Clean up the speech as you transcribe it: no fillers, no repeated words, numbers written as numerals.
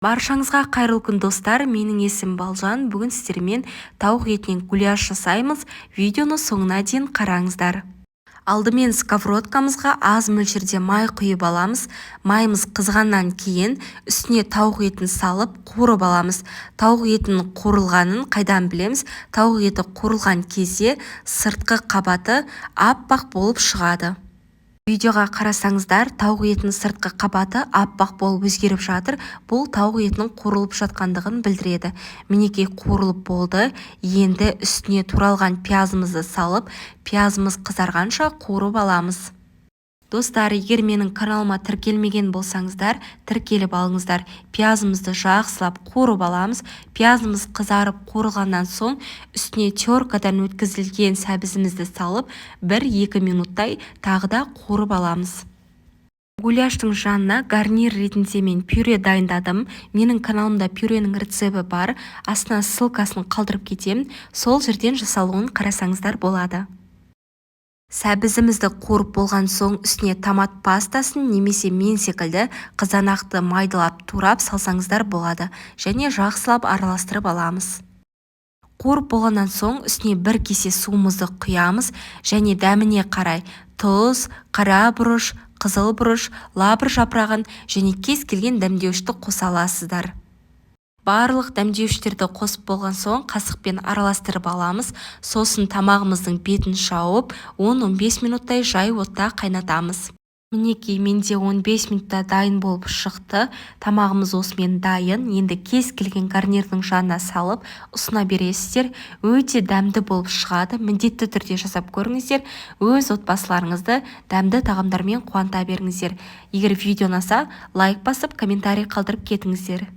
Баршаңызға қайырлы күн достар, менің есімім Балжан. Бүгін сіздермен тауық етінен гуляш жасаймыз. Видеоны соңына дейін қараңыздар. Алдымен сковородкамызға аз мөлшерде май құйып аламыз. Майымыз қызғаннан кейін үстіне тауық етін салып қуырып аламыз. Тауық етінің қуырылғанын қайдан білеміз? Тауық еті қуырылған кезде сыртқы қабаты аппақ болып шығады. Видеоға қарасаңыздар, тауық етінің сыртқы қабаты аппақ болып өзгеріп жатыр. Бұл тауық етінің қуырылып жатқандығын білдіреді. Мінекей қуырылып болды. Енді үстіне туралған пиязымызды салып, пиязымыз қызарғанша қуырып аламыз. Достар, егер менің каналыма тіркелмеген болсаңыздар, тіркеліп алыңыздар. Пиязымызды жақсылап қуырып аламыз. Пиязымыз қызарып қуырылғаннан соң үстіне теркадан өткізілген сәбізімізді салып 1-2 минуттай тағы да қуырып аламыз. Гуляштың жанына гарнир ретінде мен пюре дайындадым. Менің каналымда пюренің рецебі бар. Астына ссылкасын қалдырып кетемін. Сол жерден жасалуын қарасаңыздар болады. Сәбізімізді қуырып болған соң үстіне томат пастасын немесе мен секілді қызанақты майдалап турап салсаңыздар болады. Және жақсылап араластырып аламыз. Қуырып болғаннан соң үстіне 1 кесе суымызды құямыз және дәміне қарай тұз, қара бұрыш, қызыл бұрыш, лавр жапырағын және кез келген дәмдеуішті қоса аласыздар. Барлық дәмдеуіштерді қосып болған соң қасықпен араластырып аламыз. Сосын тамағымыздың бетін жауып 10-15 минуттай жай отта қайнатамыз. Мінекей, менде 15 минутта дайын болып шықты. Тамағымыз осымен дайын. Енді кез келген гарнирдің жанына салып ұсына бересіздер. Өте дәмді болып шығады. Міндетті түрде жасап көріңіздер. Өз отбасыларыңызды дәмді тағамдармен қуанта беріңіздер. Егер видео ұнаса, лайк басып, комментарий қалдырып кетіңіздер.